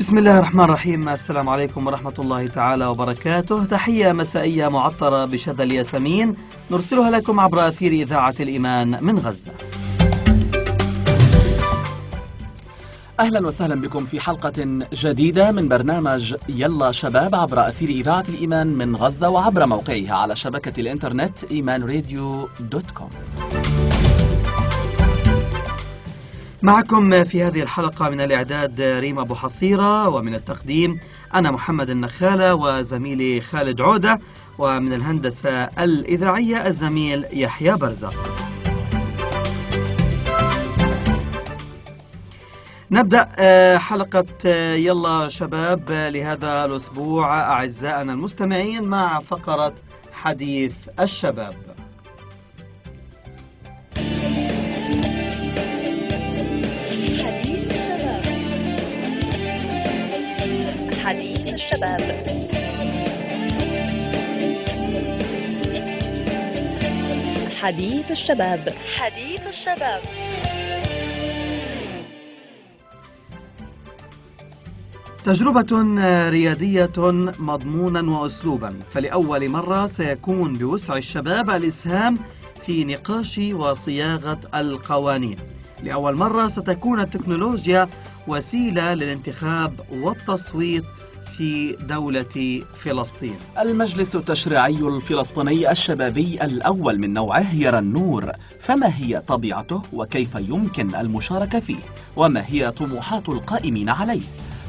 بسم الله الرحمن الرحيم. السلام عليكم ورحمة الله تعالى وبركاته. تحية مسائية معطرة بشذا الياسمين نرسلها لكم عبر أثير إذاعة الإيمان من غزة. أهلا وسهلا بكم في حلقة جديدة من برنامج يلا شباب عبر أثير إذاعة الإيمان من غزة وعبر موقعها على شبكة الإنترنت imanradio.com. معكم في هذه الحلقة من الإعداد ريم أبو حصيرة، ومن التقديم أنا محمد النخالة وزميلي خالد عودة، ومن الهندسة الإذاعية الزميل يحيى برزق. نبدأ حلقة يلا شباب لهذا الأسبوع أعزائنا المستمعين مع فقرة حديث الشباب. حديث الشباب. حديث الشباب. حديث الشباب. تجربة ريادية مضمونا وأسلوبا، فلأول مرة سيكون بوسع الشباب الإسهام في نقاش وصياغة القوانين. لأول مرة ستكون التكنولوجيا وسيلة للانتخاب والتصويت في دولة فلسطين. المجلس التشريعي الفلسطيني الشبابي الأول من نوعه يرى النور، فما هي طبيعته وكيف يمكن المشاركة فيه، وما هي طموحات القائمين عليه؟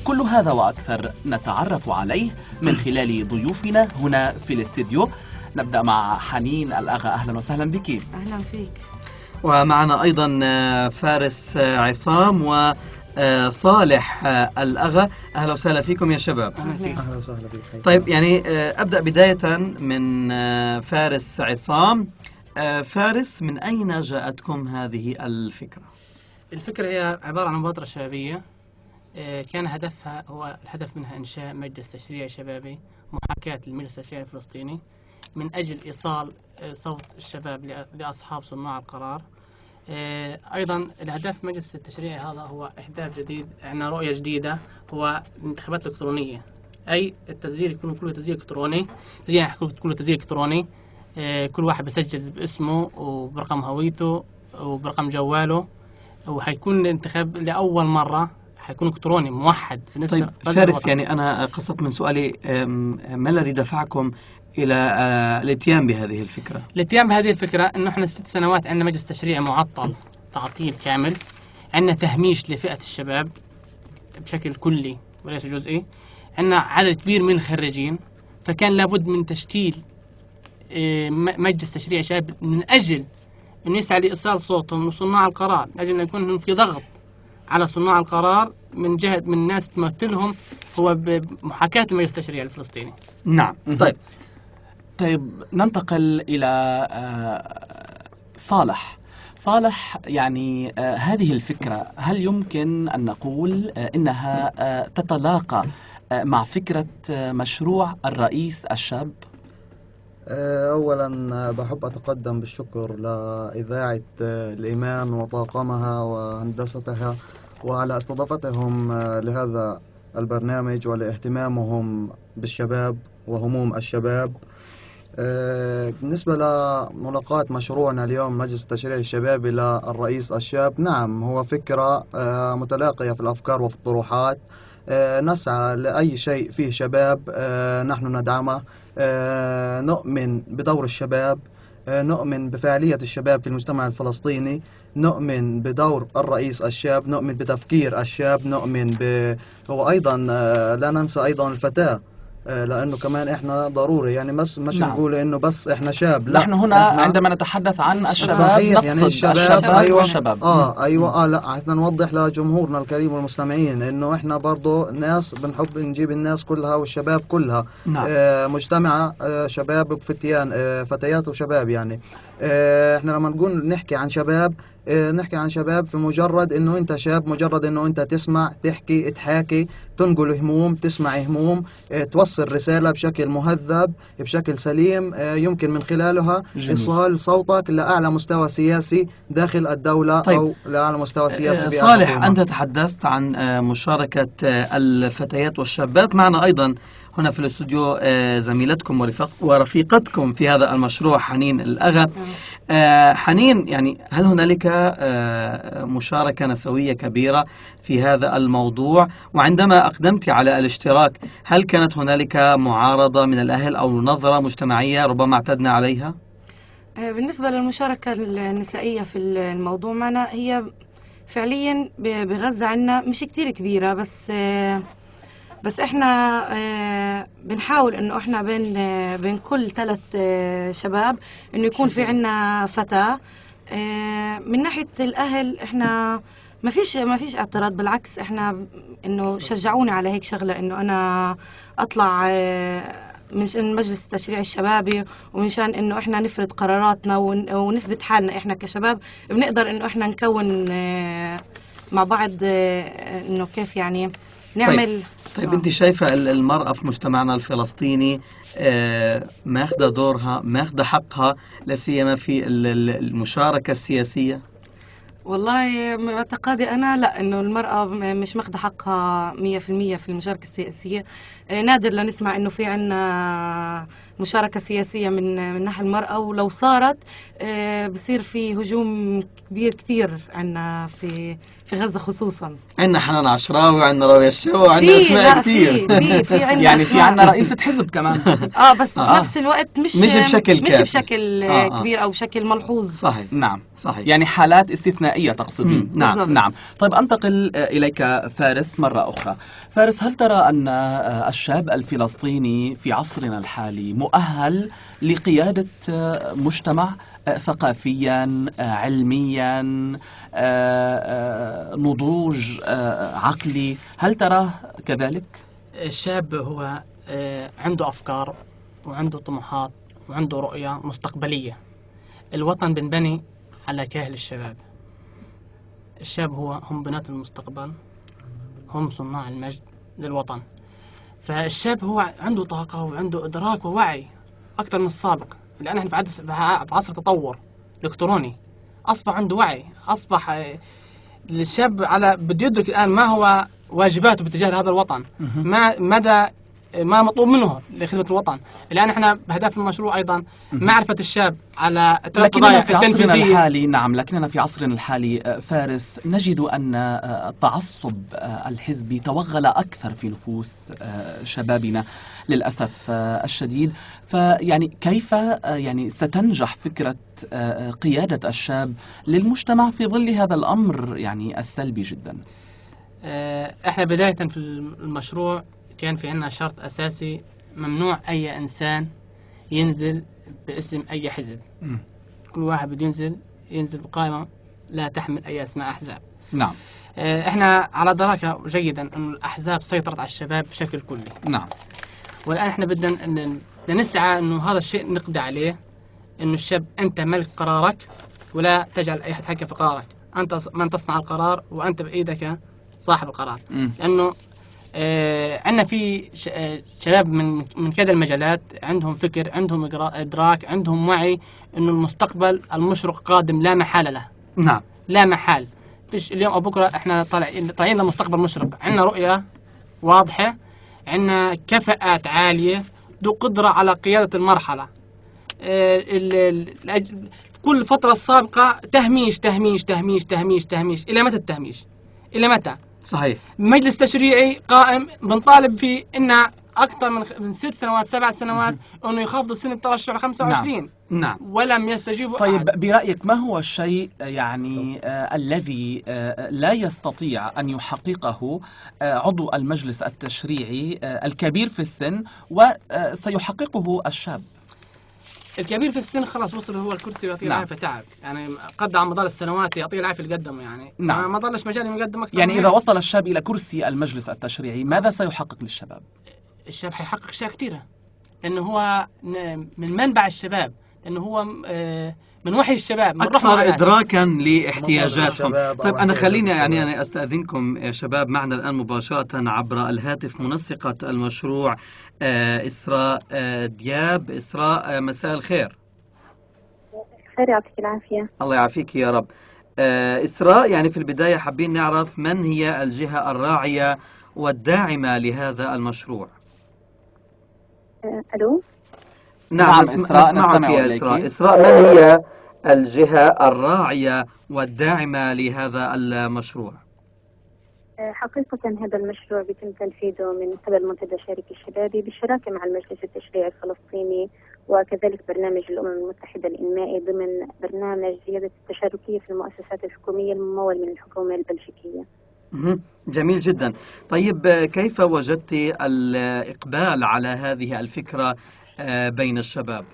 كل هذا وأكثر نتعرف عليه من خلال ضيوفنا هنا في الاستديو. نبدأ مع حنين الأغا، أهلا وسهلا بك. أهلا فيك. ومعنا أيضا فارس عصام وصالح الأغا، أهلا وسهلا فيكم يا شباب. أهلا وسهلا بك. طيب، يعني أبدأ بداية من فارس عصام. فارس، من أين جاءتكم هذه الفكرة؟ الفكرة هي عبارة عن مبادرة شبابية، كان هدفها هو الهدف منها إنشاء مجلس تشريعي شبابي محاكاة المجلس التشريعي الفلسطيني من أجل إيصال صوت الشباب لأصحاب صناع القرار. أيضا الهدف مجلس التشريعي هذا هو إحداث جديد، عندنا رؤية جديدة، هو الانتخابات الإلكترونية، أي التسجيل يكون كله تسجيل إلكتروني، كله تسجيل إلكتروني. كل واحد بسجل باسمه وبرقم هويته وبرقم جواله، وحيكون الانتخاب لأول مرة حيكون إلكتروني موحد بالنسبة. طيب فارس، يعني أنا قصدت من سؤالي ما الذي دفعكم إلى الاتيان بهذه الفكرة؟ الاتيان بهذه الفكرة إنه إحنا 6 سنوات عندنا مجلس تشريعي معطل تعطيل كامل، عندنا تهميش لفئة الشباب بشكل كلي وليس جزئي، عندنا عدد كبير من الخريجين، فكان لابد من تشكيل مجلس تشريعي شباب من أجل إنه يسعى لإيصال صوتهم لصناع القرار، من أجل أن يكون في ضغط على صناع القرار من جهة من الناس تمثلهم هو بمحاكاة المجلس التشريعي الفلسطيني. نعم. طيب ننتقل إلى صالح، يعني هذه الفكرة هل يمكن أن نقول إنها تتلاقى مع فكرة مشروع الرئيس الشاب؟ أولا بحب أتقدم بالشكر لإذاعة الإيمان وطاقمها وهندستها وعلى استضافتهم لهذا البرنامج ولاهتمامهم بالشباب وهموم الشباب. بالنسبة لملاقاة مشروعنا اليوم مجلس التشريعي الشبابي للرئيس الشاب، نعم هو فكرة متلاقية في الأفكار وفي الطروحات. نسعى لأي شيء فيه شباب نحن ندعمه، نؤمن بدور الشباب، نؤمن بفعالية الشباب في المجتمع الفلسطيني، نؤمن بدور الرئيس الشاب، نؤمن بتفكير الشاب، نؤمن هو أيضا لا ننسى أيضا الفتاة، لأنه كمان إحنا ضروري، يعني مش نعم. نقول إنه بس إحنا شاب، لا نحن هنا عندما نتحدث عن الشباب نقصد يعني الشباب. أيوة والشباب. أيوة لا عايزنا نوضح لجمهورنا الكريم والمستمعين إنه إحنا برضو ناس بنحب نجيب الناس كلها والشباب كلها. نعم. مجتمع شباب وفتيان، فتيات وشباب. يعني إحنا لما نقول نحكي عن شباب نحكي عن شباب في مجرد انه انت شاب، مجرد انه انت تسمع، تحكي، تحاكي، تنقل هموم، تسمع هموم، توصل رسالة بشكل مهذب، بشكل سليم، يمكن من خلالها جميل. إيصال صوتك لأعلى مستوى سياسي داخل الدولة. طيب. أو لأعلى مستوى سياسي صالح، بالحكومة. أنت تحدثت عن مشاركة الفتيات والشابات. معنا أيضا هنا في الاستوديو زميلتكم ورفيقتكم في هذا المشروع، حنين الأغا. حنين، يعني هل هنالك مشاركة نسوية كبيرة في هذا الموضوع؟ وعندما أقدمت على الاشتراك هل كانت هنالك معارضة من الأهل أو نظرة مجتمعية ربما اعتدنا عليها؟ بالنسبة للمشاركة النسائية في الموضوع معنا، هي فعليا بغزة عنا مش كتير كبيرة، بس احنا بنحاول انه احنا بين كل 3 شباب انه يكون في عنا فتاة. من ناحية الاهل احنا ما فيش اعتراض، بالعكس احنا انه شجعوني على هيك شغلة، انه انا اطلع من مجلس التشريع الشبابي، ومنشان انه احنا نفرض قراراتنا ونثبت حالنا احنا كشباب بنقدر انه احنا نكون مع بعض، انه كيف يعني نعمل. طيب أنت شايفة المرأة في مجتمعنا الفلسطيني ماخذة دورها، ماخذة حقها، لا سيما في المشاركة السياسية؟ والله من اعتقادي أنا لا، إنه المرأة مش ماخذة حقها 100% في المشاركة السياسية. نادر لنسمع إنه في عنا مشاركة سياسية من ناحية المرأة، ولو صارت بصير في هجوم كبير كتير عنا في غزة خصوصا. عندنا حنان عشراوي وعندنا راوية الشو وعندنا اسماء كتير. في عنا يعني في عنا رئيسة حزب كمان. بس في نفس الوقت مش بشكل كبير او بشكل ملحوظ. صحيح. نعم صحيح. يعني حالات استثنائية تقصدين. نعم. نعم. طيب أنتقل إليك فارس مرة أخرى. فارس، هل ترى أن الشاب الفلسطيني في عصرنا الحالي مؤهل لقيادة مجتمع ثقافيا، علميا، نضوج عقلي؟ هل تراه كذلك؟ الشاب هو عنده أفكار وعنده طموحات وعنده رؤية مستقبلية. الوطن بنبني على كاهل الشباب. الشاب هم بنات المستقبل، هم صناع المجد للوطن. فالشاب هو عنده طاقة وعنده إدراك ووعي أكثر من السابق، لأن احنا في عصر تطور إلكتروني. أصبح عنده وعي، أصبح الشاب بده يدرك الآن ما هو واجباته باتجاه هذا الوطن، ما مطلوب منه لخدمة الوطن. الآن احنا بهدف المشروع أيضا معرفة الشاب على لكننا في عصرنا الحالي. نعم، لكننا في عصرنا الحالي فارس نجد أن التعصب الحزبي توغل أكثر في نفوس شبابنا للأسف الشديد. فيعني كيف يعني ستنجح فكرة قيادة الشاب للمجتمع في ظل هذا الأمر يعني السلبي جدا؟ احنا بداية في المشروع كان في عنا شرط أساسي: ممنوع أي إنسان ينزل باسم أي حزب. كل واحد بده ينزل بقائمة لا تحمل أي أسماء أحزاب. نعم. احنا على دراية جيدا أن الأحزاب سيطرت على الشباب بشكل كلي. نعم. والآن احنا بدنا نسعى أنه هذا الشيء نقضي عليه، أنه الشاب أنت ملك قرارك ولا تجعل أي أحد يتحكم في قرارك. أنت من تصنع القرار وأنت بإيدك صاحب القرار. لأنه عندنا في شباب من كذا المجالات عندهم فكر، عندهم إدراك، عندهم وعي إنه المستقبل المشرق قادم لا محالة له. نعم. لا محال. فيش اليوم أو بكرة إحنا طالعين لمستقبل مشرق. عندنا رؤية واضحة، عندنا كفاءات عالية، ذو قدرة على قيادة المرحلة. كل فترة السابقة تهميش تهميش تهميش تهميش تهميش. إلى متى التهميش؟ إلى متى؟ صحيح. مجلس تشريعي قائم بنطالب فيه إن أكثر من 6 سنوات 7 سنوات إنه يخفضوا سن الترشح ل 25. نعم. ولم يستجيبوا. طيب برأيك ما هو الشيء يعني الذي لا يستطيع أن يحققه عضو المجلس التشريعي الكبير في السن وسيحققه الشاب؟ الكبير في السن خلاص وصل هو الكرسي ويعطيه العافية. تعب يعني قد على مدار السنوات يعطيه العافية اللي قدمه يعني. نعم. ما ضلش مجال يقدم أكثر. يعني إذا وصل الشاب إلى كرسي المجلس التشريعي ماذا سيحقق للشباب؟ الشاب حيحقق أشياء كثيرة، لأنه هو من منبع الشباب، لأنه هو من وحي الشباب، من روح أكثر معاناة. إدراكا لاحتياجاتهم. الشباب أو طيب أنا خليني احتياجات يعني الشباب. أنا أستأذنكم يا شباب، معنا الآن مباشرة عبر الهاتف منسقة المشروع إسراء دياب. إسراء، مساء الخير. خير، يعطيك العافية. الله يعافيك يا رب. إسراء، يعني في البداية حابين نعرف من هي الجهة الراعية والداعمة لهذا المشروع؟ ألو. نعم إسراء، نسمعك نستمع يا إليك. إسراء. إسراء، من هي الجهة الراعية والداعمة لهذا المشروع؟ حقيقة هذا المشروع بيتم تنفيذه من قبل منتدى شريك الشبابي بالشراكة مع المجلس التشريعي الفلسطيني، وكذلك برنامج الأمم المتحدة الإنمائي ضمن برنامج زيادة التشاركية في المؤسسات الحكومية الممول من الحكومة البلجيكية. جميل جدا. طيب كيف وجدت الإقبال على هذه الفكرة بين الشباب؟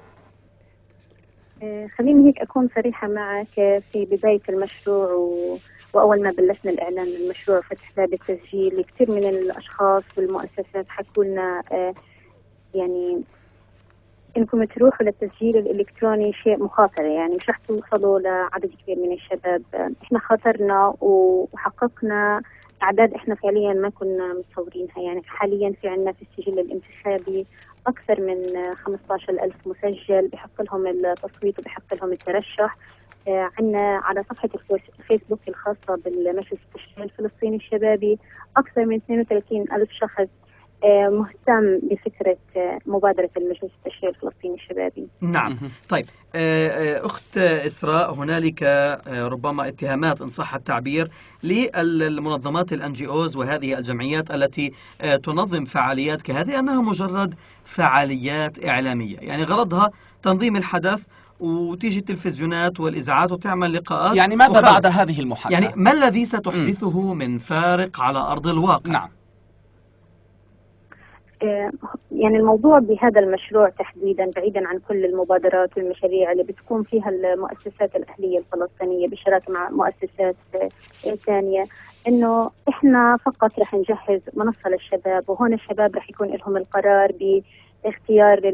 خليني هيك أكون صريحة معك. في بداية المشروع وأول ما بلشنا الإعلان للمشروع فتح باب التسجيل، كثير من الأشخاص والمؤسسات حكوا لنا يعني إنكم تروحوا للتسجيل الإلكتروني شيء مخاطرة، يعني مش رح توصلوا لعدد كبير من الشباب. إحنا خاطرنا وحققنا أعداد إحنا فعليا ما كنا متصورينها. يعني حاليا في عنا في السجل الانتخابي أكثر من 15,000 مسجل بحق لهم التصويت وبحق لهم الترشح. عنا على صفحة الفيسبوك الخاصة بالمجلس التشريعي الفلسطيني الشبابي أكثر من 32,000 شخص مهتم بفكرة مبادرة المجلس التشريعي الفلسطيني الشبابي. نعم. طيب أخت إسراء، هنالك ربما اتهامات إن صح التعبير للمنظمات الNGOs وهذه الجمعيات التي تنظم فعاليات كهذه أنها مجرد فعاليات إعلامية، يعني غرضها تنظيم الحدث وتيجي التلفزيونات والإذاعات وتعمل لقاءات. يعني ماذا وخلص. بعد هذه المحاكاة؟ يعني ما الذي ستحدثه من فارق على أرض الواقع؟ نعم. يعني الموضوع بهذا المشروع تحديدا، بعيدا عن كل المبادرات والمشاريع اللي بتكون فيها المؤسسات الأهلية الفلسطينية بالشراكة مع مؤسسات ثانية، إنه إحنا فقط رح نجهز منصة للشباب، وهون الشباب رح يكون لهم القرار باختيار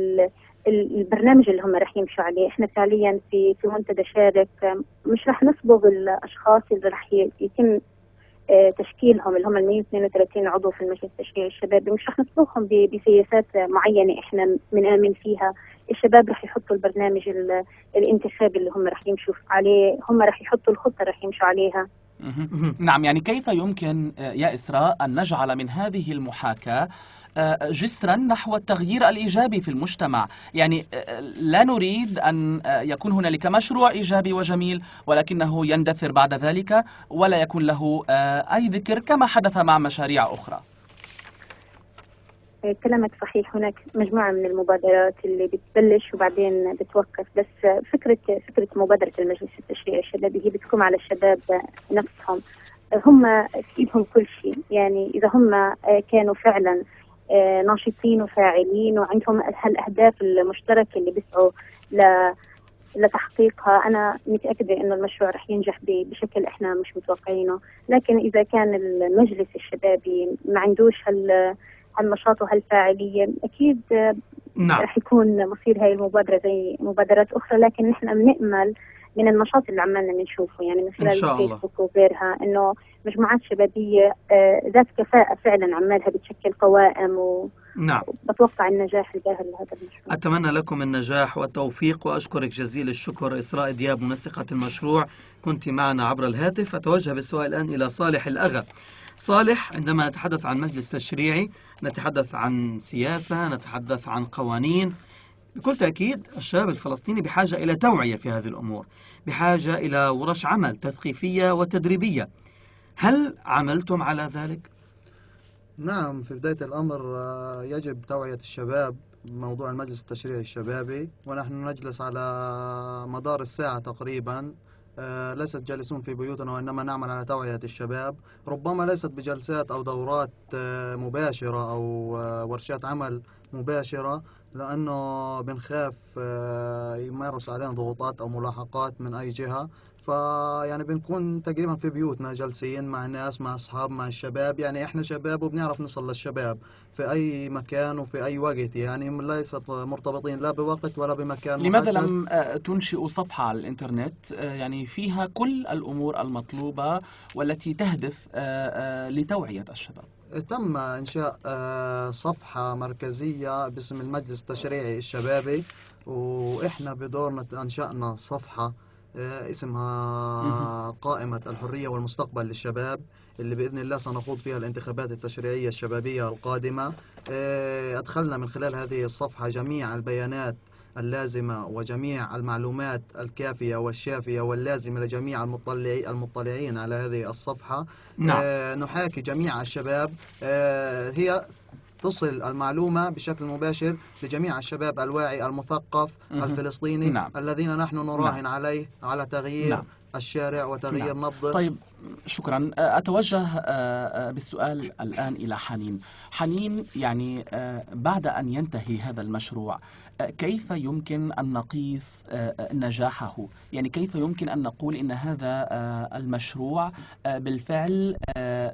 البرنامج اللي هم رح يمشوا عليه. إحنا فعليا في منتدى شارك مش رح نصبغ الأشخاص اللي رح يتم تشكيلهم، اللي هم 132 عضو في المجلس التشريعي الشبابي، مش رح نصبغهم بسياسات معينة احنا بنآمن فيها. الشباب رح يحطوا البرنامج الانتخابي اللي هم رح يمشوا عليه، هم رح يحطوا الخطة رح يمشوا عليها. نعم. يعني كيف يمكن يا إسراء أن نجعل من هذه المحاكاة جسرا نحو التغيير الإيجابي في المجتمع؟ يعني لا نريد أن يكون هنالك مشروع إيجابي وجميل ولكنه يندثر بعد ذلك ولا يكون له أي ذكر كما حدث مع مشاريع أخرى. كلامك صحيح. هناك مجموعة من المبادرات اللي بتبلش وبعدين بتوقف، بس فكرة مبادرة المجلس التشريعي الشبابي هي بتكون على الشباب نفسهم. هم في إيدهم كل شيء. يعني إذا هم كانوا فعلا ناشطين وفاعلين وعندهم هالأهداف المشتركة اللي بيسعوا لتحقيقها، أنا متأكدة إنه المشروع رح ينجح بشكل إحنا مش متوقعينه. لكن إذا كان المجلس الشبابي ما عندوش هالنشاط وهالفاعلية، أكيد نعم. رح يكون مصير هاي المبادرة زي مبادرات أخرى. لكن نحن بنأمل من النشاط اللي عمالنا بنشوفه، يعني من خلال الفيسبوك وغيرها، إنه مجموعات شبابية ذات كفاءة فعلا عمالها بتشكل قوائم نعم. بتوقع النجاح الباهر لهذا المشروع. أتمنى لكم النجاح والتوفيق وأشكرك جزيل الشكر إسراء دياب منسقة المشروع، كنت معنا عبر الهاتف. أتوجه بالسؤال الآن إلى صالح الأغا. صالح، عندما نتحدث عن مجلس تشريعي نتحدث عن سياسة، نتحدث عن قوانين. بكل تأكيد الشباب الفلسطيني بحاجة إلى توعية في هذه الأمور، بحاجة إلى ورش عمل تثقيفية وتدريبية. هل عملتم على ذلك؟ نعم، في بداية الأمر يجب توعية الشباب بموضوع المجلس التشريعي الشبابي، ونحن نجلس على مدار الساعة تقريبا، ليست جالسون في بيوتنا وإنما نعمل على توعية الشباب، ربما ليست بجلسات أو دورات مباشرة أو ورشات عمل مباشرة، لأنه بنخاف يمارس علينا ضغوطات أو ملاحقات من أي جهة. فيعني بنكون تقريبا في بيوتنا جالسين مع ناس، مع أصحاب، مع الشباب. يعني إحنا شباب وبنعرف نصل للشباب في أي مكان وفي أي وقت، يعني ليست مرتبطين لا بوقت ولا بمكان لماذا محدد. لم تنشئوا صفحة على الإنترنت يعني فيها كل الأمور المطلوبة والتي تهدف لتوعية الشباب؟ تم إنشاء صفحة مركزية باسم المجلس التشريعي الشبابي، وإحنا بدورنا أنشأنا صفحة اسمها قائمة الحرية والمستقبل للشباب، اللي بإذن الله سنخوض فيها الانتخابات التشريعية الشبابية القادمة. أدخلنا من خلال هذه الصفحة جميع البيانات اللازمة وجميع المعلومات الكافية والشافية واللازمة لجميع المطلعين على هذه الصفحة. نعم. نحاكي جميع الشباب، هي تصل المعلومة بشكل مباشر لجميع الشباب الواعي المثقف الفلسطيني. نعم. الذين نحن نراهن عليه على تغيير نعم. الشارع وتغيير نبضه. طيب شكرا. أتوجه بالسؤال الآن إلى حنين. حنين، يعني بعد أن ينتهي هذا المشروع كيف يمكن أن نقيس نجاحه؟ يعني كيف يمكن أن نقول إن هذا المشروع بالفعل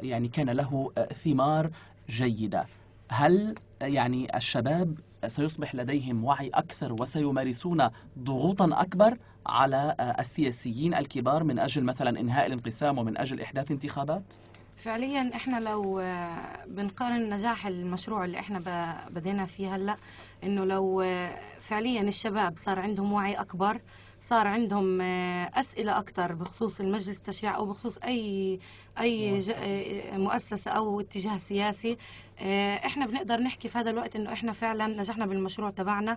يعني كان له ثمار جيدة؟ هل يعني الشباب سيصبح لديهم وعي أكثر وسيمارسون ضغوطا أكبر على السياسيين الكبار من أجل مثلا إنهاء الانقسام ومن أجل إحداث انتخابات؟ فعليا احنا لو بنقارن نجاح المشروع اللي احنا بدينا فيه هلا، انه لو فعليا الشباب صار عندهم وعي اكبر، صار عندهم أسئلة أكثر بخصوص المجلس التشريعي أو بخصوص أي مؤسسة أو اتجاه سياسي، إحنا بنقدر نحكي في هذا الوقت إنه إحنا فعلا نجحنا بالمشروع تبعنا.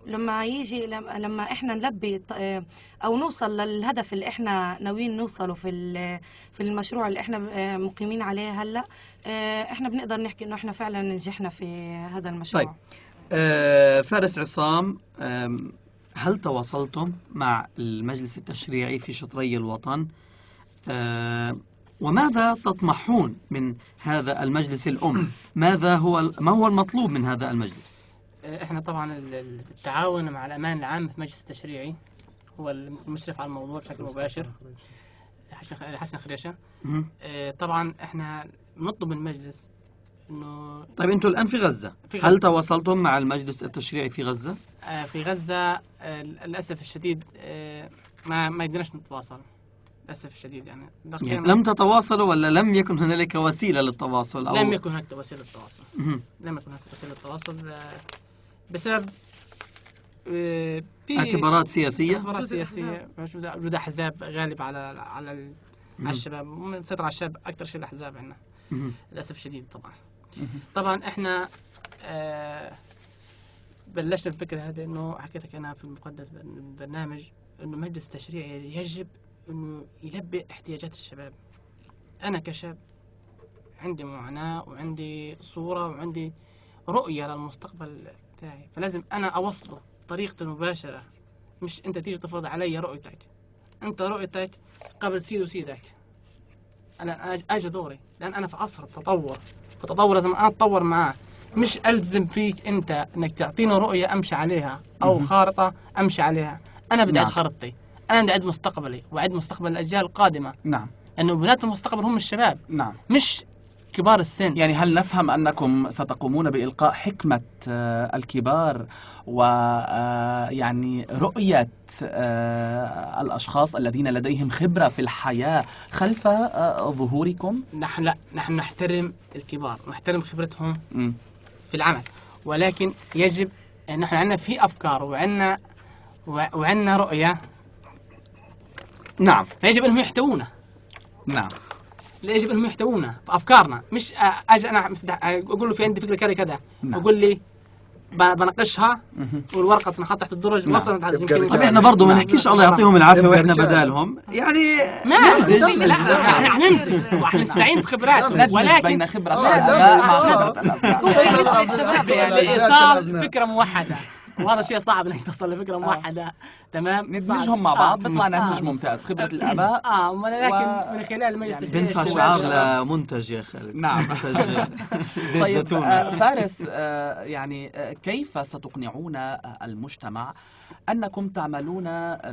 لما إحنا نلبي أو نوصل للهدف اللي إحنا ناويين نوصله في المشروع اللي إحنا مقيمين عليه هلا، إحنا بنقدر نحكي إنه إحنا فعلا نجحنا في هذا المشروع. طيب فارس عصام، هل تواصلتم مع المجلس التشريعي في شطري الوطن؟ وماذا تطمحون من هذا المجلس الأم؟ ما هو المطلوب من هذا المجلس؟ احنا طبعا التعاون مع الأمان العام في المجلس التشريعي هو المشرف على الموضوع بشكل مباشر، حسن خريشة. طبعا احنا نطلب من المجلس انه... طيب انتم الآن في غزة. هل تواصلتم مع المجلس التشريعي في غزة؟ في غزة للأسف الشديد ما قدرناش نتواصل للأسف الشديد. يعني لم تتواصلوا ولا لم يكن هنالك وسيلة للتواصل؟ أو لم يكن هناك وسيلة للتواصل. لم يكن هناك وسيلة للتواصل بسبب اعتبارات سياسية. وجود أحزاب غالب على الشباب، مسيطر على الشباب أكثر شيء الأحزاب عندنا للأسف الشديد. طبعا احنا بلشنا الفكرة هذه، انه حكيتك انا في مقدمة البرنامج انه المجلس التشريعي يجب انه يلبي احتياجات الشباب. انا كشاب عندي معاناة وعندي صورة وعندي رؤية للمستقبل بتاعي، فلازم انا اوصله بطريقة مباشرة، مش انت تيجي تفرض علي رؤيتك. انت رؤيتك قبل سيد وسيدك، انا اجي دوري، لان انا في عصر التطور، فالتطور لازم انا اتطور معاه، مش ألزم فيك أنت أنك تعطيني رؤية أمشي عليها أو خارطة أمشي عليها. أنا بدي أعد خارطتي، أنا بدي أعد مستقبلي وأعد مستقبل الأجيال القادمة. نعم. لأنه بنات المستقبل هم الشباب. نعم. مش كبار السن. يعني هل نفهم أنكم ستقومون بإلقاء حكمة الكبار ويعني رؤية الأشخاص الذين لديهم خبرة في الحياة خلف ظهوركم؟ نحن نحترم الكبار ونحترم خبرتهم في العمل، ولكن يجب أن نحن عندنا في أفكار وعندنا رؤية. نعم. فيجب أنهم يحتوونا. نعم. لا، يجب أنهم يحتوونا في أفكارنا، مش أجي أنا أقول له في عندي فكرة كذا كذا، أقول لي بناقشها والورقة تنحط تحت الدرج. وصلت على يمكن. طيب احنا برضه ما نحكيش الله يعطيهم العافية واحنا بدالهم، يعني نمزج. لا احنا نمزج واحنا نستعين بخبراتهم، ولكن بين خبرة الآباء مع خبرة الأبناء لإيصال فكرة موحدة وهذا شيء صعب انك تصل لفكره موحده. تمام، ندمجهم مع بعض بيطلع ناتج ممتاز. خبرة الآباء ولكن من خلال المجلس التشريعي بينفع شعار لمنتج يا خالد. نعم. منتج زيت طيب زيتون. فارس، يعني كيف ستقنعون المجتمع أنكم تعملون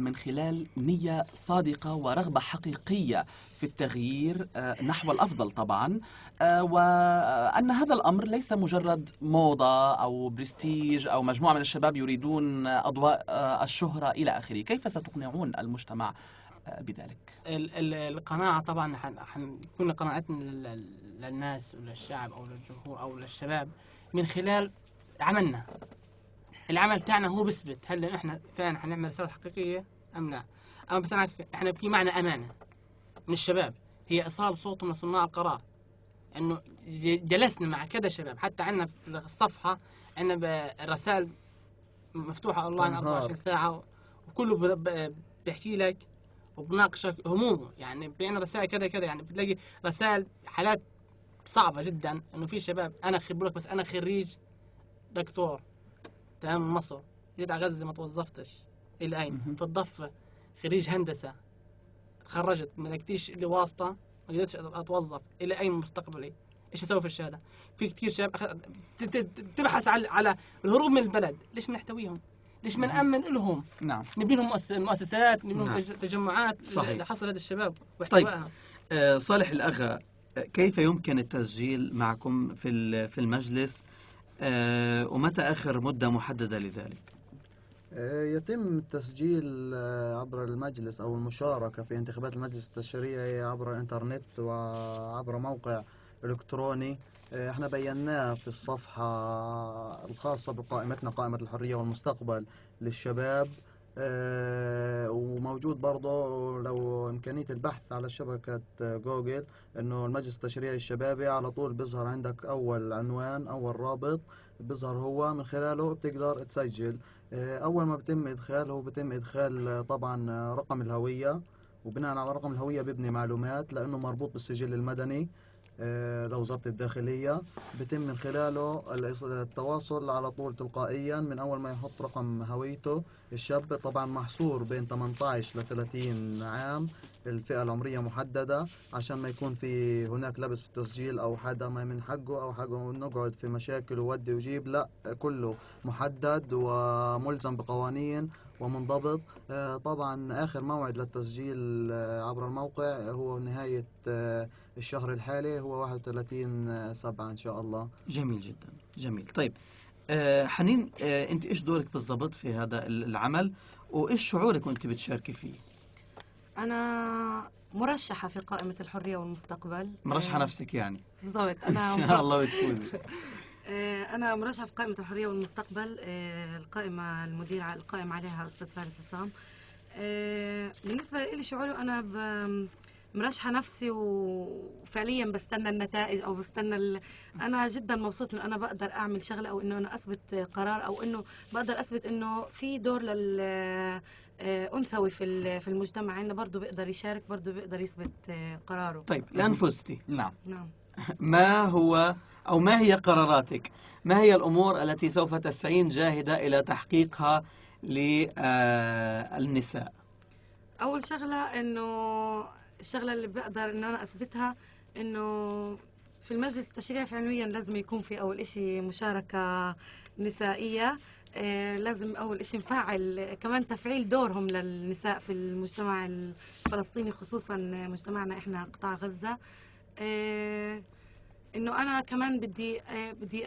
من خلال نية صادقة ورغبة حقيقية في التغيير نحو الأفضل طبعا، وأن هذا الأمر ليس مجرد موضة أو برستيج أو مجموعة من الشباب يريدون أضواء الشهرة إلى آخره؟ كيف ستقنعون المجتمع بذلك؟ القناعة طبعا حنكون قناعتنا للناس وللشعب أو للجمهور أو للشباب من خلال عملنا. العمل تاعنا هو بيثبت هل احنا فعلا حنعمل رسالة حقيقية أم لا. أما بس احنا في معنى أمانة من الشباب، هي إيصال صوتهم لصناع القرار. إنه جلسنا مع كذا شباب، حتى عندنا في الصفحة عندنا رسائل مفتوحة أونلاين 24 ساعة، وكله بيحكي لك وبناقشك همومه. يعني بين رسائل كذا يعني بتلاقي رسائل حالات صعبة جدا، إنه في شباب أنا خبرك بس أنا خريج دكتور تمام من مصر، جيت على غزة ما توظفتش إلى أين؟ في الضفة خريج هندسة تخرجت ما لقيتيش لي واسطة، ما قدرتش أتوظف، إلى أين مستقبلي؟ إيش أسوي في الشهادة؟ في كتير شباب تبحث على الهروب من البلد. ليش ما نحتويهم؟ ليش ما نأمن لهم؟ نعم، نبي لهم مؤسسات، نبي لهم نعم. تجمعات صحيح. لحصل هذا الشباب طيب واحتوائها. صالح الأغا، كيف يمكن التسجيل معكم في المجلس، ومتى آخر مدة محددة لذلك؟ يتم التسجيل عبر المجلس أو المشاركة في انتخابات المجلس التشريعي عبر الإنترنت وعبر موقع إلكتروني. احنا بيناه في الصفحة الخاصة بقائمتنا، قائمة الحرية والمستقبل للشباب، وموجود برضه لو إمكانية البحث على شبكة جوجل إنه المجلس التشريعي الشبابي، على طول بيظهر عندك أول عنوان أول رابط بيظهر، هو من خلاله بتقدر تسجل. أول ما بتم إدخاله بتم إدخال طبعا رقم الهوية، وبناء على رقم الهوية بيبني معلومات لأنه مربوط بالسجل المدني لوزارة الداخلية. بتم من خلاله التواصل على طول تلقائيا من أول ما يحط رقم هويته. الشاب طبعا محصور بين 18 ل 30 عام، الفئة العمرية محددة عشان ما يكون في هناك لبس في التسجيل أو حدا ما من حقه أو حقه نقعد في مشاكل وودي وجيب، لا، كله محدد وملزم بقوانين ومنضبط. طبعا آخر موعد للتسجيل عبر الموقع هو نهاية الشهر الحالي، هو 31/7 إن شاء الله. جميل جدا، جميل. طيب حنين، أنت إيش دورك بالضبط في هذا العمل، وإيش شعورك وأنت بتشاركي فيه؟ أنا مرشحة في قائمة الحرية والمستقبل. مرشحة نفسك يعني؟ بالضبط. إن شاء الله بتفوزي. أنا مرشحة في قائمة الحرية والمستقبل، القائمة المدير القائم عليها أستاذ فارس عصام. بالنسبة لي شعوري أنا مرشحة نفسي، وفعليا بستنى النتائج أو بستنى أنا جدا مبسوط إنه أنا بقدر أعمل شغلة، أو إنه أنا أثبت قرار، أو إنه بقدر أثبت إنه في دور أنثوي في المجتمع عندنا برضه بيقدر يشارك، برضه بيقدر يثبت قراره. طيب الآن فزتي. نعم. ما هو أو ما هي قراراتك؟ ما هي الأمور التي سوف تسعين جاهدة إلى تحقيقها للنساء؟ أول شغلة إنه الشغلة اللي بقدر إنه أنا أثبتها إنه في المجلس التشريعي فعليا لازم يكون في أول إشي مشاركة نسائية. لازم أول إشي نفعل كمان تفعيل دورهم للنساء في المجتمع الفلسطيني، خصوصا مجتمعنا إحنا قطاع غزة. إنه أنا كمان بدي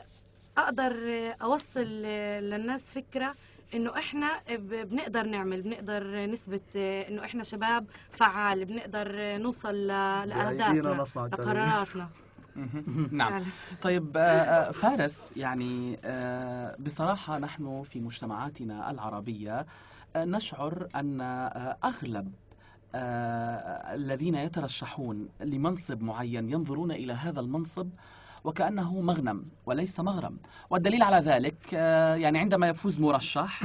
أقدر أوصل للناس فكرة إنه إحنا بنقدر نعمل، بنقدر نثبت إنه إحنا شباب فعال، بنقدر نوصل لأهدافنا لقراراتنا. نعم. طيب فارس، يعني بصراحة نحن في مجتمعاتنا العربية نشعر أن أغلب الذين يترشحون لمنصب معين ينظرون إلى هذا المنصب وكأنه مغنم وليس مغرم. والدليل على ذلك يعني عندما يفوز مرشح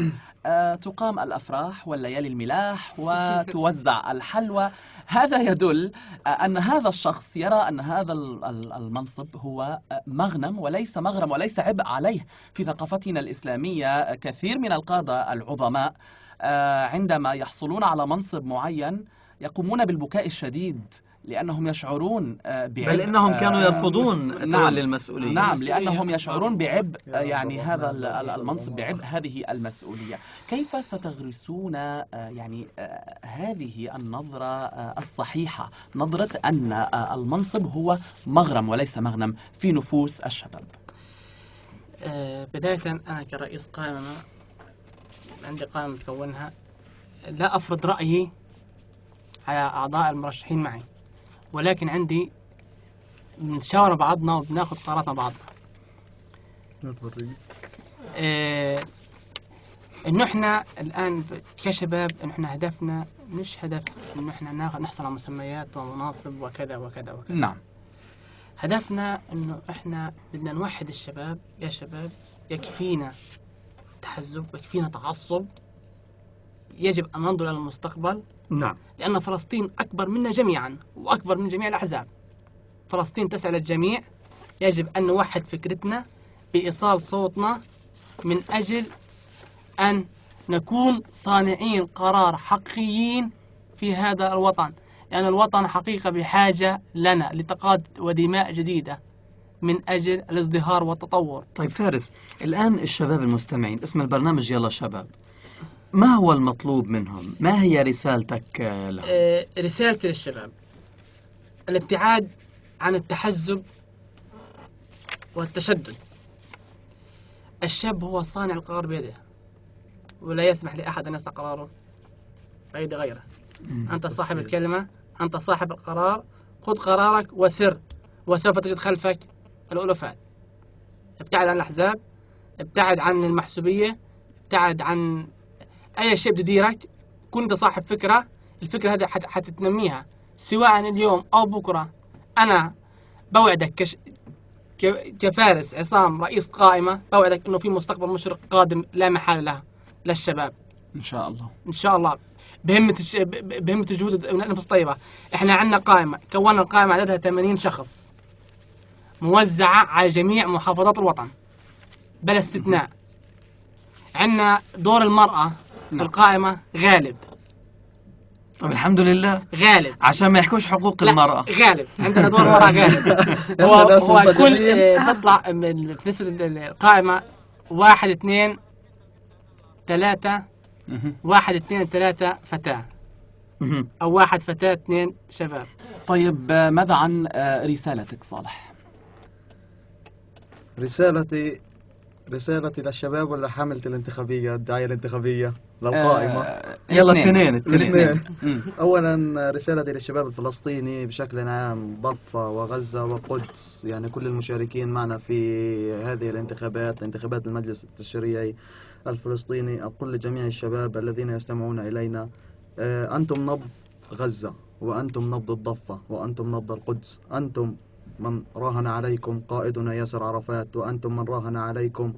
تقام الأفراح والليالي الملاح وتوزع الحلوى. هذا يدل أن هذا الشخص يرى أن هذا المنصب هو مغنم وليس مغرم وليس عبء عليه. في ثقافتنا الإسلامية كثير من القادة العظماء عندما يحصلون على منصب معين يقومون بالبكاء الشديد لأنهم يشعرون بعبء، بل إنهم كانوا يرفضون تولي المسؤولية. نعم، لأنهم يشعرون بعبء يعني هذا المنصب، بعبء هذه المسؤولية. كيف ستغرسون يعني هذه النظرة الصحيحة، نظرة أن المنصب هو مغرم وليس مغنم في نفوس الشباب؟ بداية أنا كرئيس قائمة عندي قائمة مكونها، لا أفرض رأيي على أعضاء المرشحين معي، ولكن عندي بنتشاور بعضنا وبناخذ قرارات مع بعضنا. إنه إحنا الآن كشباب إنه إحنا هدفنا مش هدف إنه إحنا نحصل على مسميات ومناصب وكذا وكذا وكذا. نعم. هدفنا إنه إحنا بدنا نوحد الشباب. يا شباب يكفينا تحزب، يكفينا تعصب، يجب أن ننظر إلى المستقبل. نعم. لأن فلسطين أكبر منا جميعا وأكبر من جميع الأحزاب. فلسطين تسعى للجميع. يجب أن نوحد فكرتنا بإيصال صوتنا من أجل أن نكون صانعين قرار حقيقيين في هذا الوطن، لأن الوطن حقيقة بحاجة لنا لتقاد ودماء جديدة من أجل الازدهار والتطور. طيب فارس، الآن الشباب المستمعين، اسم البرنامج يلا شباب، ما هو المطلوب منهم؟ ما هي رسالتك لهم؟ رسالتي للشباب الابتعاد عن التحزب والتشدد. الشاب هو صانع القرار بيده، ولا يسمح لأحد أن يصنع قراره بيد غيره. أنت صاحب الكلمة، أنت صاحب القرار، خذ قرارك وسر، وسوف تجد خلفك الألوفات. ابتعد عن الأحزاب، ابتعد عن المحسوبية، ابتعد عن أي شيء بديرك. كنت صاحب فكرة، الفكرة هذه حتتنميها سواء اليوم أو بكرة. أنا بوعدك كفارس عصام رئيس قائمة، بوعدك إنه في مستقبل مشرق قادم لا محال له للشباب إن شاء الله. إن شاء الله، بهمة الجهود النفس طيبة. إحنا عندنا قائمة، كونا القائمة عددها 80 شخص موزعة على جميع محافظات الوطن بلا استثناء. عندنا دور المرأة في القائمة غالب. طب الحمد لله، غالب عشان ما يحكوش حقوق المرأة. غالب، عندنا دور المرأة غالب. هو كل بطلع بالنسبة للقائمة 1 2 3 1 2 3 فتاة، أو 1 فتاة 2 شباب. طيب ماذا عن رسالتك صالح؟ رسالتي للشباب ولا حملة الانتخابية، الدعاية الانتخابية للقائمة؟ يلا الاثنين. أولا رسالتي للشباب الفلسطيني بشكل عام، ضفة وغزة وقدس، يعني كل المشاركين معنا في هذه الانتخابات، انتخابات المجلس التشريعي الفلسطيني. أقول لجميع الشباب الذين يستمعون إلينا، أنتم نبض غزة، وأنتم نبض الضفة، وأنتم نبض القدس. أنتم من راهن عليكم قائدنا ياسر عرفات، وأنتم من راهن عليكم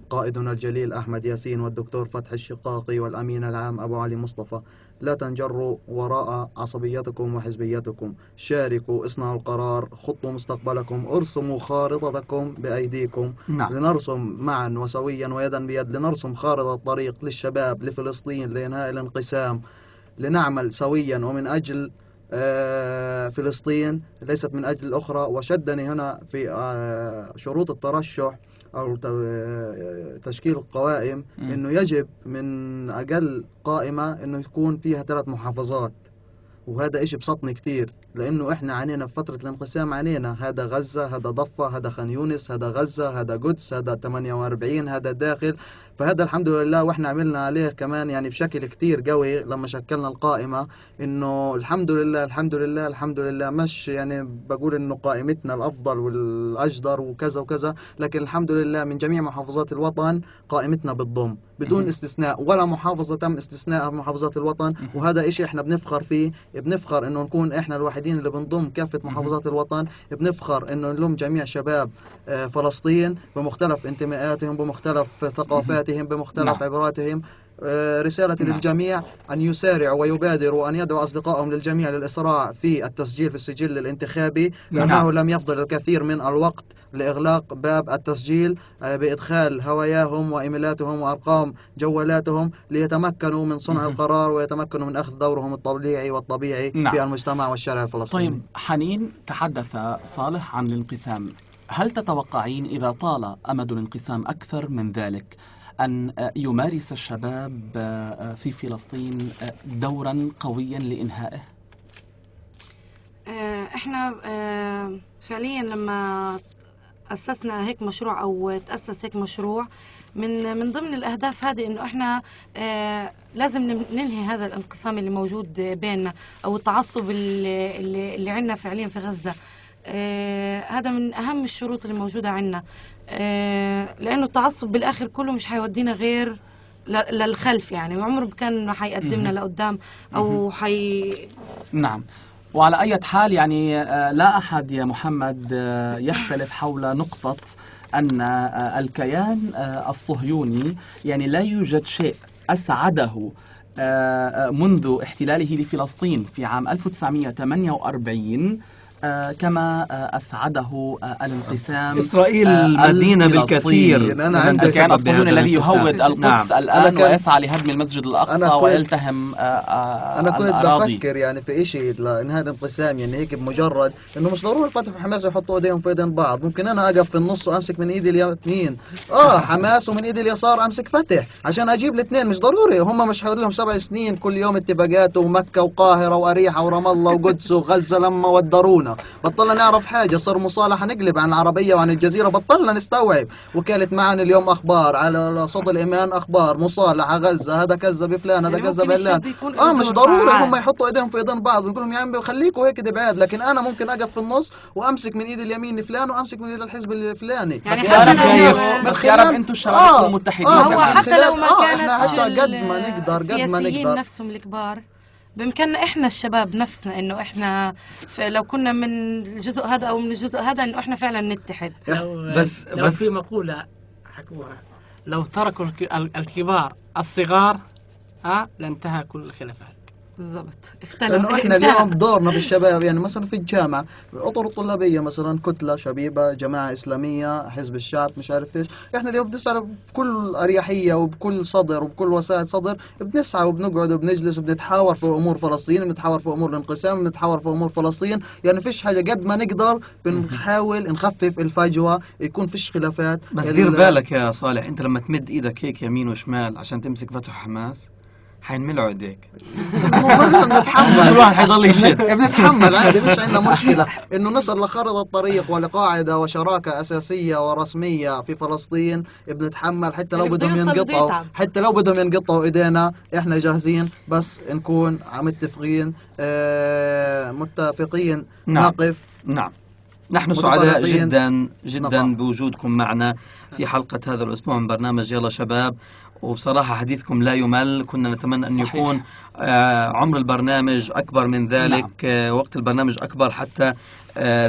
قائدنا الجليل أحمد ياسين، والدكتور فتحي الشقاقي، والأمين العام أبو علي مصطفى. لا تنجروا وراء عصبيتكم وحزبيتكم، شاركوا، اصنعوا القرار، خطوا مستقبلكم، ارسموا خارطتكم بأيديكم. نعم. لنرسم معا وسويا ويدا بيد، لنرسم خارطة طريق للشباب، لفلسطين، لإنهاء الانقسام، لنعمل سويا ومن أجل فلسطين، ليست من أجل الأخرى. وشدني هنا في شروط الترشح أو تشكيل القوائم إنه يجب من أقل قائمة إنه يكون فيها 3 محافظات، وهذا إشي بسطني كتير، لأنه إحنا عانينا في فترة الانقسام، عانينا، هذا غزة، هذا ضفة، هذا خان يونس، هذا غزة، هذا قدس، هذا 48، هذا داخل. فهذا الحمد لله، وإحنا عملنا عليه كمان يعني بشكل كتير قوي لما شكلنا القائمة، إنه الحمد لله الحمد لله الحمد لله، مش يعني بقول إنه قائمتنا الأفضل والأجدر وكذا وكذا، لكن الحمد لله من جميع محافظات الوطن قائمتنا بتضم بدون استثناء، ولا محافظة تم استثناء محافظات الوطن. وهذا إشي إحنا بنفخر فيه، بنفخر إنه نكون إحنا الوحيدين المتحدين اللي بنضم كافة محافظات الوطن بنفخر إنه نلم جميع شباب فلسطين بمختلف انتماءاتهم، بمختلف ثقافاتهم، بمختلف عباراتهم. رسالتي للجميع أن يسارعوا ويبادروا أن يدعوا أصدقائهم للجميع للإسراع في التسجيل في السجل الانتخابي، لأنه لم يفضل الكثير من الوقت لإغلاق باب التسجيل بإدخال هواياهم وإيميلاتهم وأرقام جوالاتهم ليتمكنوا من صنع القرار ويتمكنوا من أخذ دورهم الطبيعي والطبيعي في المجتمع والشارع الفلسطيني. طيب حنين، تحدث صالح عن الانقسام، هل تتوقعين إذا طال أمد الانقسام أكثر من ذلك أن يمارس الشباب في فلسطين دورا قويا لإنهائه؟ احنا فعليا لما أسسنا هيك مشروع أو تأسس هيك مشروع من ضمن الأهداف هذه إنه احنا لازم ننهي هذا الانقسام اللي موجود بيننا أو التعصب اللي عندنا فعليا في غزة. هذا من أهم الشروط اللي موجودة عندنا، لأنه التعصب بالآخر كله مش حيودينا غير للخلف، يعني عمره كان حيقدمنا لقدام أو نعم. وعلى أي حال يعني لا أحد يا محمد يختلف حول نقطة أن الكيان الصهيوني يعني لا يوجد شيء أسعده منذ احتلاله لفلسطين في عام 1948 كما أسعده الانقسام. إسرائيل مدينة بالكثير. الكيان الصهيوني الذي يهود القدس الآن ويسعى لهدم المسجد الأقصى ويلتهم أنا كنت بفكر يعني في شيء لإنهاء الانقسام، يعني هيك بمجرد إنه مش ضروري فتح وحماس يحطوا إيديهم في إيدين بعض، ممكن أنا أقف في النص وأمسك من إيدي اليمين حماس ومن إيدي اليسار أمسك فتح عشان أجيب الاثنين. مش ضروري، هم مش حيقول لهم 7 سنين كل يوم اتفاقات ومكة وقاهرة وأريحة ورام الله وقدس وغزة لما ودرونا. بطلنا نعرف حاجة، صار مصالحة نقلب عن العربية وعن الجزيرة، بطلنا نستوعب. وكالة معن اليوم أخبار، على صوت الإيمان أخبار، مصالحة غزة، هذا كذا بفلان، هذا كذا بفلان. مش ضروري هم يحطوا إيديهم في إيدين بعض ونقول لهم يا عمي خليكوا هيك بعاد، لكن أنا ممكن أقف في النص وأمسك من إيد اليمين لفلان وأمسك من إيد الحزب الفلاني. يعني من خلال أنتم الشباب متحدين. هو حتى لو ما كانت حتى قد ما نقدر نفسهم الكبار بإمكاننا إحنا الشباب نفسنا إنه إحنا لو كنا من الجزء هذا أو من الجزء هذا إنه إحنا فعلا نتحد. لو في مقولة حكوها، لو تركوا الكبار الصغار لانتهى كل الخلافات. بالضبط. لأنه إحنا اليوم دورنا بالشباب، يعني مثلا في الجامعة الأطر الطلابية مثلا كتلة شبيبة، جماعة إسلامية، حزب الشعب، مش عارف إيش، إحنا اليوم بنسعى بكل أريحية وبكل صدر وبكل وسائل صدر، بنسعى وبنقعد وبنجلس وبنتحاور في أمور فلسطين، بنتحاور في أمور الانقسام، بنتحاور في أمور فلسطين. يعني فيش حاجة قد ما نقدر بنحاول نخفف الفجوة، يكون فيش خلافات. بس دير بالك يا صالح، أنت لما تمد إيدك هيك يمين وشمال عشان تمسك فتح حماس حينملعوا ايديك. نتحمل، كل واحد حيضل يشد. بنتحمل عادي، مش عندنا مشكلة انه نصل لخارطة طريق ولقاعدة وشراكة اساسية ورسمية في فلسطين. بنتحمل حتى لو بدهم ينقطعوا، حتى لو بدهم ينقطعوا ايدينا احنا جاهزين، بس نكون متفقين نقف. نعم، نحن سعداء جدا جدا بوجودكم معنا في حلقة هذا الأسبوع من برنامج يلا شباب، وبصراحة حديثكم لا يمل. كنا نتمنى أن يكون عمر البرنامج أكبر من ذلك. وقت البرنامج أكبر حتى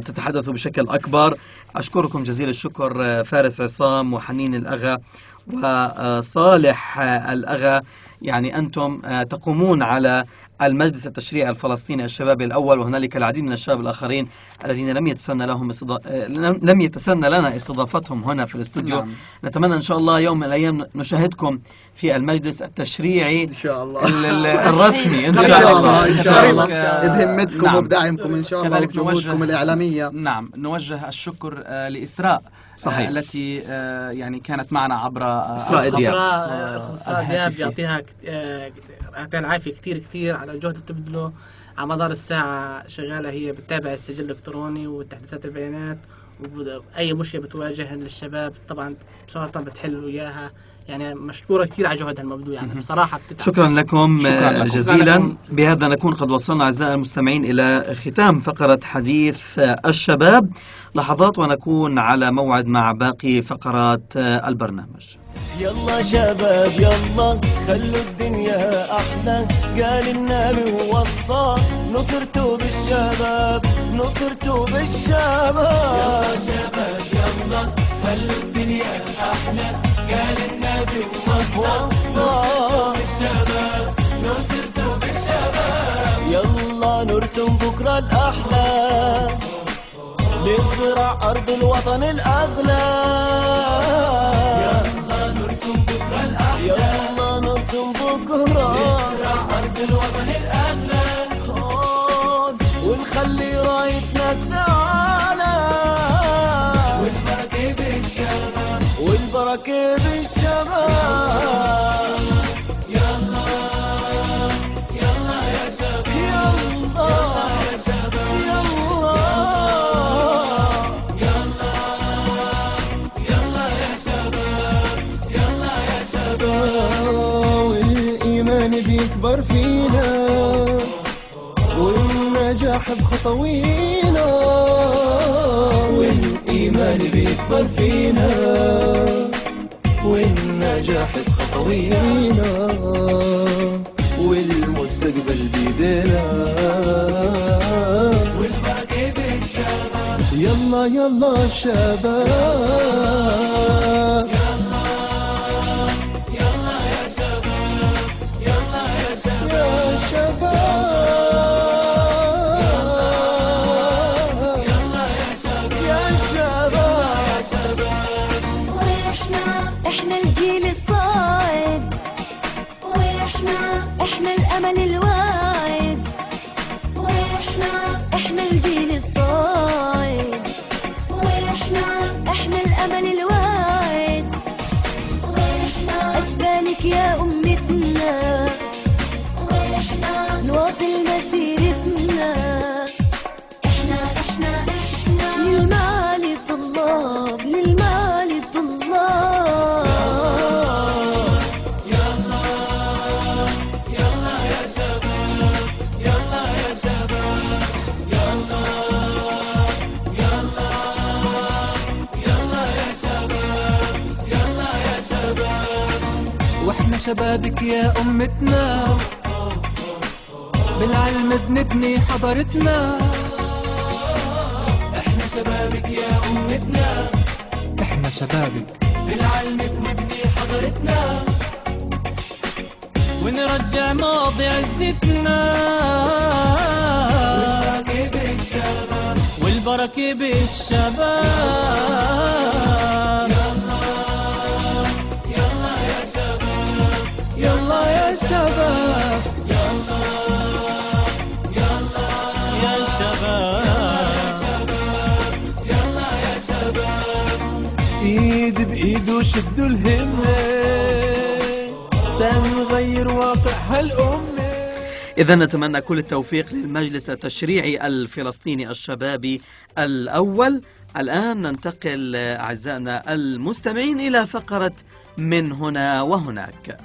تتحدثوا بشكل أكبر. أشكركم جزيل الشكر فارس عصام وحنين الأغا وصالح الأغا. يعني أنتم تقومون على المجلس التشريعي الفلسطيني الشبابي الأول، وهنالك العديد من الشباب الآخرين الذين لم يتسنى لنا استضافتهم هنا في الاستوديو. نتمنى إن شاء الله يوم من الأيام نشاهدكم في المجلس التشريعي إن شاء الله الرسمي إن شاء الله إن شاء الله بهمتكم وبدعمكم إن شاء الله وبجهودكم الإعلامية. نعم، نوجه الشكر لإسراء صحيح التي يعني كانت معنا عبر إسراء دياب. يعطيها العافية كتير على الجهد اللي بتبذله على مدار الساعة. شغالة هي بتتابع السجل الإلكتروني وتحديثات البيانات، وأي مشكلة بتواجه للشباب طبعا بسرعة بتحلوا إياها. يعني مشكورة كثير على جهدها المبذول، يعني بصراحة بتتعب. شكرا لكم جزيلا. بهذا نكون قد وصلنا أعزائي المستمعين إلى ختام فقرة حديث الشباب. لحظات ونكون على موعد مع باقي فقرات البرنامج. يلا شباب يلا خلوا الدنيا أحلى، قال النبي ووصى نصرتوا بالشباب نصرتوا بالشباب. يلا شباب يلا خلوا الدنيا أحلى، قال النبي ووصى نصرتوا بالشباب نصرتوا بالشباب. يلا نرسم بكرة الأحلى، نزرع أرض الوطن الأغلى. يلا نرسم بكرة الأحلى، يلا نرسم بكرة نزرع أرض الوطن الأغلى. ونخلي رايتنا تعالى، والبركة بالشباب والبركة بالشباب. يلا يلا يا شباب يلا يا شباب والإيمان بيكبر فينا، والنجاح بخطوينا. والإيمان بيكبر فينا، والنجاح بخطوينا. والمستقبل بيدينا، والبركة بالشباب. يلا يلا شباب احنا الجيل الصاعد، احنا الامل الواعد. احنا الجيل الصاعد، احنا الامل الواعد. اشبالك يا امتنا، نواصل مسيرتنا. احنا للمعالي الطلاب، للمعالي الطلاب. يلا يلا يا شباب يلا يا شباب يلا يلا يلا يا شباب يلا يا شباب. واحنا شبابك يا أمتنا، بالعلم بنبني حضارتنا. احنا شبابك يا أمتنا، احنا شبابك بالعلم بنبني حضارتنا. ونرجع ماضي عزتنا، والبركة بالشباب والبركة بالشباب. يلا يلا يا شباب يلا يا شباب يلا يلا يا شباب يلا يا شباب. ايد بايد وشدوا الهمة، تنغير واقع هالأمة. إذا نتمنى كل التوفيق للمجلس التشريعي الفلسطيني الشبابي الأول. الآن ننتقل أعزائنا المستمعين إلى فقرة من هنا وهناك.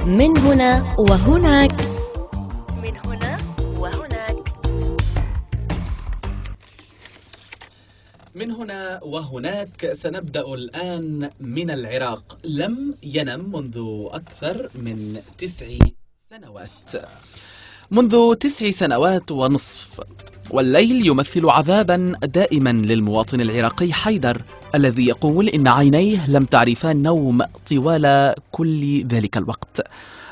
من هنا وهناك. من هنا وهناك. من هنا وهناك سنبدأ الآن من العراق. لم ينم منذ أكثر من 9 سنوات، منذ 9 سنوات ونصف، والليل يمثل عذابا دائما للمواطن العراقي حيدر، الذي يقول إن عينيه لم تعرفا النوم طوال كل ذلك الوقت.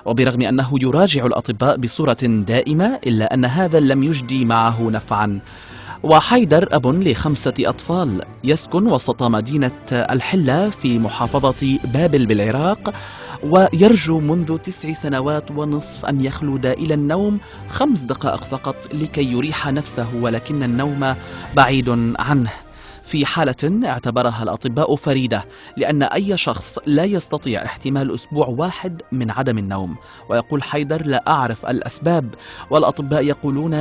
وبرغم أنه يراجع الأطباء بصورة دائمة، إلا أن هذا لم يجدي معه نفعا. وحيدر أب ل5 أطفال يسكن وسط مدينة الحلة في محافظة بابل بالعراق، ويرجو منذ 9 سنوات ونصف أن يخلد إلى النوم 5 دقائق فقط لكي يريح نفسه، ولكن النوم بعيد عنه، في حالة اعتبرها الأطباء فريدة، لأن أي شخص لا يستطيع احتمال أسبوع واحد من عدم النوم. ويقول حيدر: لا أعرف الأسباب، والأطباء يقولون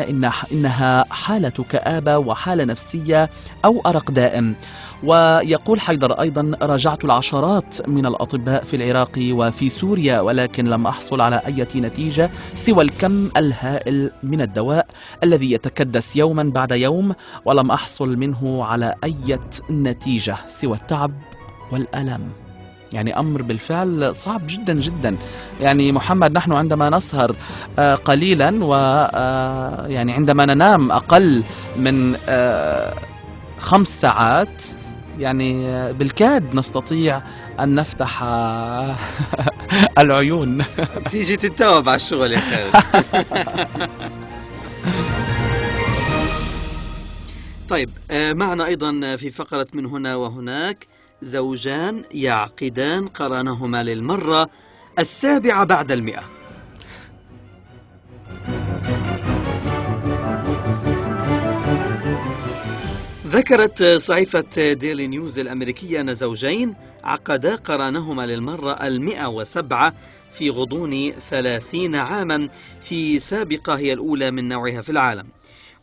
إنها حالة كآبة وحالة نفسية أو أرق دائم. ويقول حيدر أيضا: راجعت العشرات من الأطباء في العراق وفي سوريا، ولكن لم أحصل على أي نتيجة سوى الكم الهائل من الدواء الذي يتكدس يوما بعد يوم، ولم أحصل منه على أي نتيجة سوى التعب والألم. يعني أمر بالفعل صعب جدا جدا. يعني محمد، نحن عندما نسهر قليلا يعني عندما ننام أقل من 5 ساعات، يعني بالكاد نستطيع أن نفتح العيون. تيجي تتوب على الشغل يا خالد. طيب، معنا أيضا في فقرة من هنا وهناك زوجان يعقدان قرانهما للمرة 7 بعد 100. ذكرت صحيفة ديلي نيوز الأمريكية أن زوجين عقدا قرانهما للمرة 107 في غضون 30 عاما في سابقة هي الأولى من نوعها في العالم.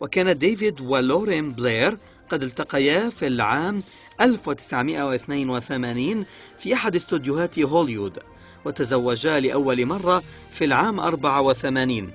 وكان ديفيد ولورين بلير قد التقيا في العام 1982 في أحد استوديوهات هوليوود، وتزوجا لأول مرة في العام 84،